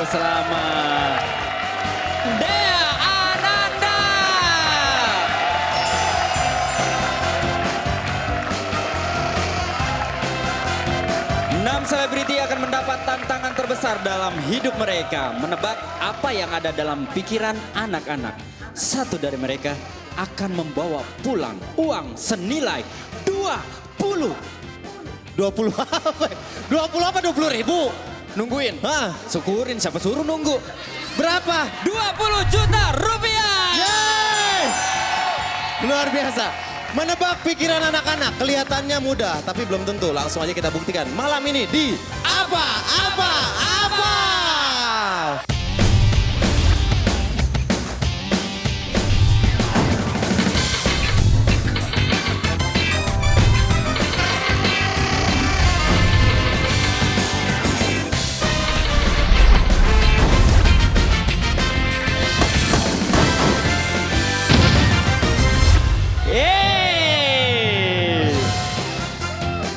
selamat. Dea Ananda. 6 selebriti akan mendapat tantangan terbesar dalam hidup mereka. Menebak apa yang ada dalam pikiran anak-anak. Satu dari mereka akan membawa pulang uang senilai 20 apa? 20 apa 20 ribu? Nungguin? Hah? Syukurin, siapa suruh nunggu? Berapa? 20 juta rupiah! Yeay! Luar biasa. Menebak pikiran anak-anak kelihatannya mudah, tapi belum tentu. Langsung aja kita buktikan malam ini di Apa?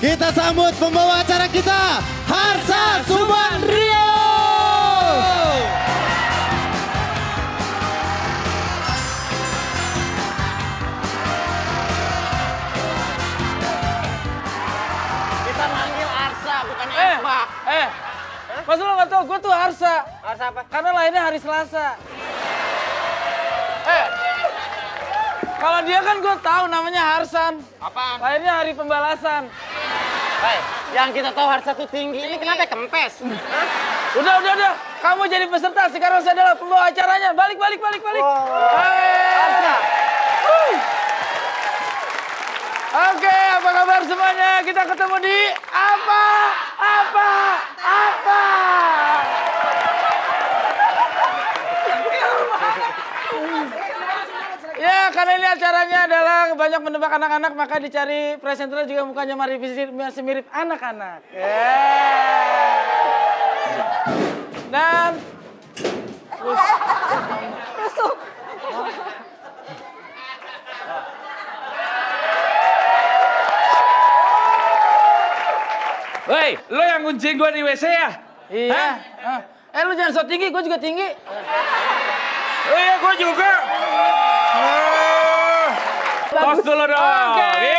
Kita sambut pembawa acara kita, Harsa Subandrio. Kita manggil Harsa, bukan Esma. Mas lo nggak tahu, gue tuh Harsa. Harsa apa? Karena lahirnya hari Selasa. Kalau dia kan gue tahu namanya Harsan. Apaan? Lahirnya hari pembalasan. Hei, yang kita tahu Harsa tuh tinggi. Ini kenapa kempes? Udah. Kamu jadi peserta, sekarang saya adalah pembawa acaranya. Balik. Harsa. Oke, apa kabar semuanya? Kita ketemu di Apa? Ya, karena ini acaranya adalah banyak menebak anak-anak, maka dicari presenter juga mukanya masih mirip anak-anak. Dan Woi, lo yang kunciin gue di WC ya? iya. Lu jangan so tinggi, gue juga tinggi. Oh iya, gue juga. Tos dulu dong. Oke.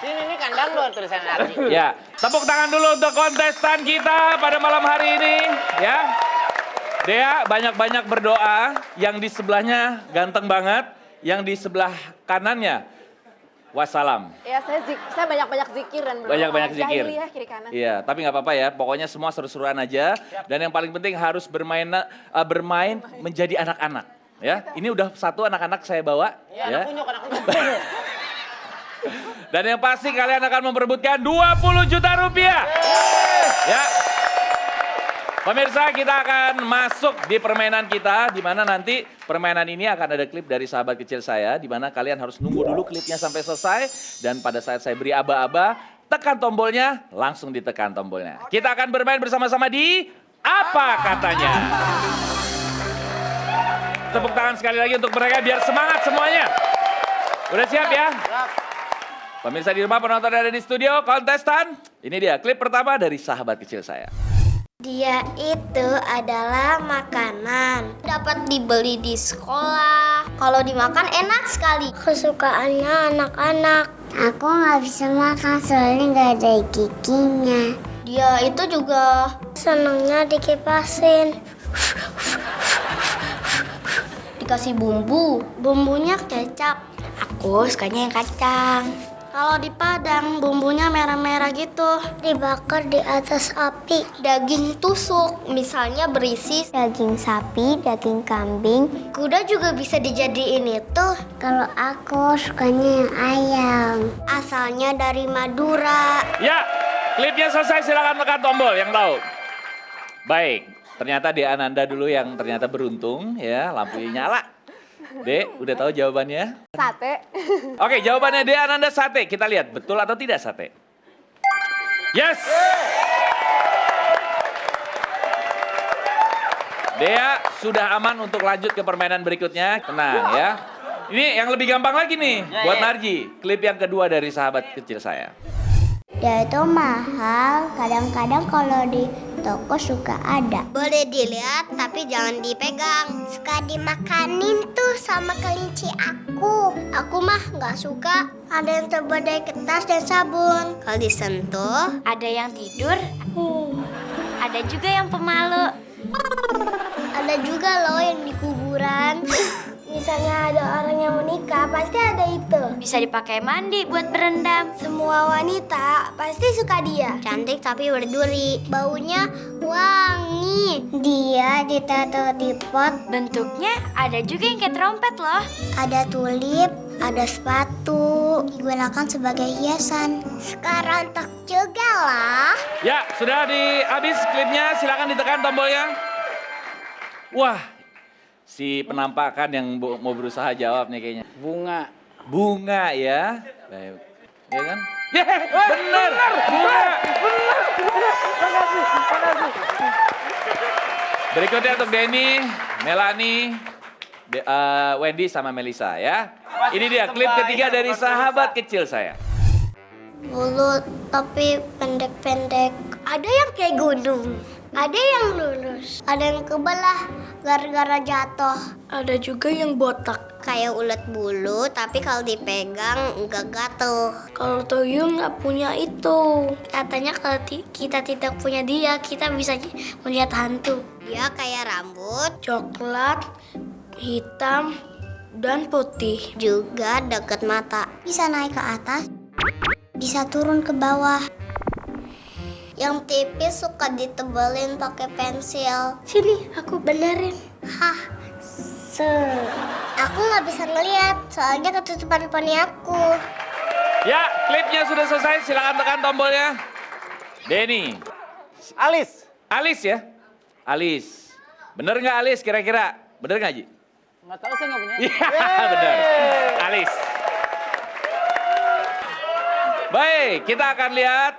Ini kandang lo tulisan Ardi. Ya, tepuk tangan dulu untuk kontestan kita pada malam hari ini. Ya, Dea banyak-banyak berdoa. Yang di sebelahnya ganteng banget. Yang di sebelah kanannya wassalam. Ya, saya banyak-banyak zikir dan berdoa. Banyak-banyak zikir. Jahiliyah kiri kanan. Iya, tapi nggak apa-apa ya. Pokoknya semua seru-seruan aja. Dan yang paling penting harus bermain menjadi anak-anak. Ya, ini udah satu anak-anak saya bawa. Iya, Ya. anak kunyuk. Dan yang pasti kalian akan memperebutkan 20 juta rupiah. Ya. Pemirsa, kita akan masuk di permainan kita, di mana nanti permainan ini akan ada klip dari sahabat kecil saya, di mana kalian harus nunggu dulu klipnya sampai selesai, dan pada saat saya beri aba-aba, tekan tombolnya, langsung ditekan tombolnya. Kita akan bermain bersama-sama di Apa Katanya. Tepuk tangan sekali lagi untuk mereka biar semangat semuanya. Udah siap ya? Pemirsa di rumah, penonton ada di studio, kontestan, ini dia klip pertama dari sahabat kecil saya. Dia itu adalah makanan. Dapat dibeli di sekolah. Kalau dimakan enak sekali. Kesukaannya anak-anak. Aku nggak bisa makan soalnya nggak ada giginya. Dia itu juga senangnya dikipasin. Dikasih bumbu. Bumbunya kecap. Aku sukanya yang kacang. Kalau di Padang, bumbunya merah-merah gitu. Dibakar di atas api. Daging tusuk, misalnya berisi daging sapi, daging kambing. Kuda juga bisa dijadiin itu. Kalau aku sukanya yang ayam. Asalnya dari Madura. Ya, klipnya selesai, silakan tekan tombol yang tahu. Baik, ternyata Dea Ananda dulu yang ternyata beruntung ya, lampunya nyala. Dek, udah tahu jawabannya? Sate. Oke, jawabannya Dea Ananda sate. Kita lihat betul atau tidak sate. Yes. Dea sudah aman untuk lanjut ke permainan berikutnya. Tenang ya. Ini yang lebih gampang lagi nih buat Narji. Klip yang kedua dari sahabat kecil saya. Dia itu mahal. Kadang-kadang kalau toko suka ada. Boleh dilihat tapi jangan dipegang. Suka dimakanin tuh sama kelinci aku. Aku mah nggak suka. Ada yang terbuat dari kertas dan sabun. Kalau disentuh, ada yang tidur. Ada juga yang pemalu. Ada juga loh yang di kuburan. Misalnya ada orang yang menikah, pasti ada itu. Bisa dipakai mandi buat berendam. Semua wanita pasti suka dia. Cantik tapi berduri. Baunya wangi. Dia ditaruh di pot. Bentuknya ada juga yang kayak trompet loh. Ada tulip, ada sepatu. Digunakan sebagai hiasan. Sekarang tak juga lah. Ya, sudah habis klipnya. Silakan ditekan tombolnya. Wah, si penampakan yang mau berusaha jawab nih kayaknya. Bunga. Bunga ya. Baik. Ya kan? Ya, bener. Bunga. Makasih. Berikutnya untuk Denny, Melanie, Wendy sama Melisa ya. Ini dia klip ketiga dari sahabat kecil saya. Bulut tapi pendek-pendek. Ada yang kayak gunung. Ada yang lurus. Ada yang kebelah gara-gara jatuh. Ada juga yang botak. Kayak ulet bulu tapi kalau dipegang enggak gatel. Kalau tuyul nggak punya itu. Katanya kalau kita tidak punya dia, kita bisa melihat hantu. Dia kayak rambut, coklat, hitam, dan putih. Juga dekat mata. Bisa naik ke atas, bisa turun ke bawah. Yang tipis suka ditebalin pakai pensil. Sini, aku benerin. Hah, aku nggak bisa ngeliat, soalnya ketutupan poni aku. Ya, klipnya sudah selesai. Silakan tekan tombolnya. Denny. Alis. Alis ya? Alis. Bener nggak Alis kira-kira? Bener nggak Ji? Nggak tahu, saya nggak punya. Iya, bener. Alis. Baik, kita akan lihat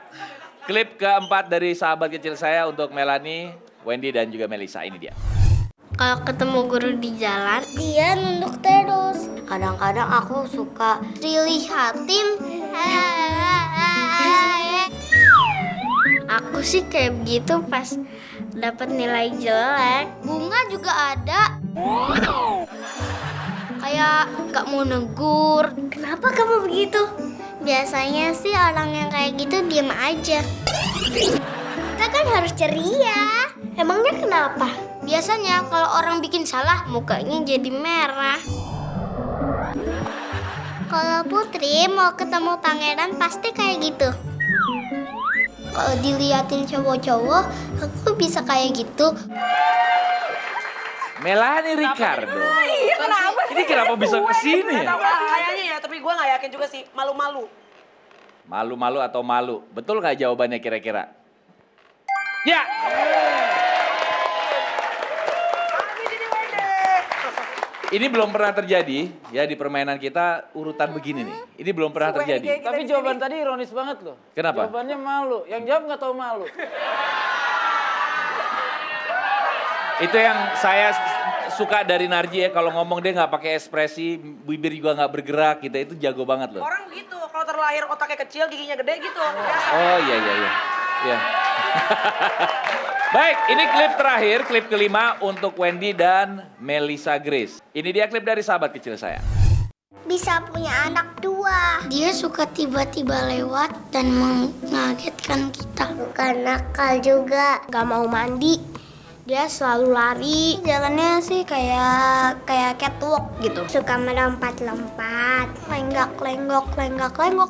klip keempat dari sahabat kecil saya untuk Melanie, Wendy, dan juga Melisa. Ini dia. Kalau ketemu guru di jalan, dia nunduk terus. Kadang-kadang aku suka dilihatin. Aku sih kayak begitu pas dapat nilai jelek. Bunga juga ada. Kayak gak mau negur. Kenapa kamu begitu? Biasanya sih orang yang kayak gitu diem aja. Kita kan harus ceria. Emangnya kenapa? Biasanya kalau orang bikin salah, mukanya jadi merah. Kalau Putri mau ketemu pangeran pasti kayak gitu. Kalau diliatin cowok-cowok, aku bisa kayak gitu. Melanie Ricardo. Iya, kenapa sih? Ini kenapa bisa kesini ya? Kayaknya ya, tapi gue gak yakin juga sih. Malu-malu. Malu-malu atau malu? Betul nggak jawabannya kira-kira? Ya! Ini belum pernah terjadi ya di permainan kita urutan begini nih. Ini belum pernah terjadi. Tapi jawaban tadi ironis banget loh. Kenapa? Jawabannya malu. Yang jawab nggak tahu malu. Itu yang saya suka dari Narji ya, kalau ngomong dia nggak pakai ekspresi, bibir juga nggak bergerak gitu, itu jago banget loh. Orang gitu, kalau terlahir otaknya kecil, giginya gede gitu. Biasa. Oh iya. Iya. Baik, ini klip terakhir, klip kelima untuk Wendy dan Melisa Grace. Ini dia klip dari sahabat kecil saya. Bisa punya anak dua. Dia suka tiba-tiba lewat dan mengagetkan kita. Bukan nakal juga. Gak mau mandi. Dia selalu lari. Jalannya sih kayak catwalk gitu. Suka melompat-lompat. Lenggak-lenggok.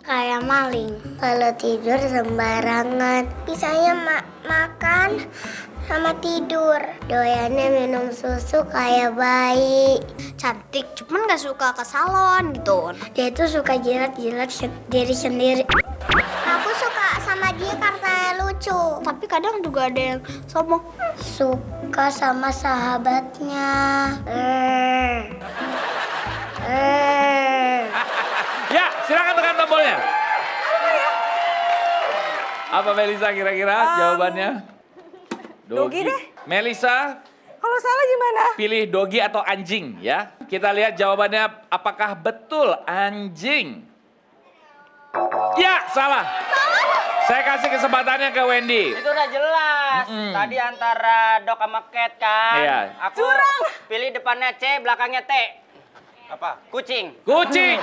Kayak maling. Kalau tidur sembarangan. Bisanya makan sama tidur. Doyannya minum susu kayak bayi. Cantik, cuman gak suka ke salon gitu. Dia tuh suka jilat-jilat diri sendiri. Aku suka sama dia karena lucu. Tapi kadang juga ada yang sombong. Suka sama sahabatnya. Ya, silakan tekan tombolnya. Apa Melisa kira-kira jawabannya? Dogi deh. Melisa, Kalau salah gimana? pilih dogi atau anjing ya. Kita lihat jawabannya apakah betul anjing. Ya, salah. Saya kasih kesempatannya ke Wendy. Itu udah jelas. Tadi antara Dok sama Cat kan. Iya. Aku pilih depannya C, belakangnya T. Apa? Kucing. Kucing.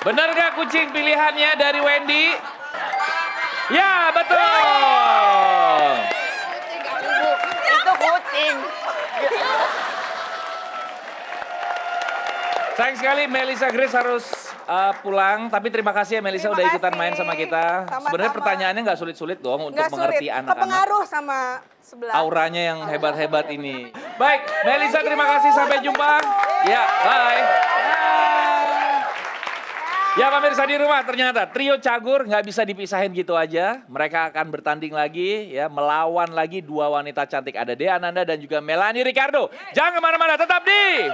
Benar gak kucing pilihannya dari Wendy? Ya, betul. Itu kucing. Sayang sekali Melisa Grace harus pulang, tapi terima kasih ya Melisa Terima udah ikutan kasih. main sama kita. Sama-sama. Sebenarnya pertanyaannya nggak sulit-sulit dong untuk Nggak mengerti sulit, anak-anak. kepengaruh sama sebelah. Auranya yang hebat-hebat ini. Baik, Melisa terima kasih, sampai jumpa. Ya, bye. Ya pemirsa di rumah, ternyata trio Cagur nggak bisa dipisahin gitu aja. Mereka akan bertanding lagi, ya melawan lagi dua wanita cantik. Ada Dea Ananda dan juga Melanie Ricardo. Jangan kemana-mana, tetap di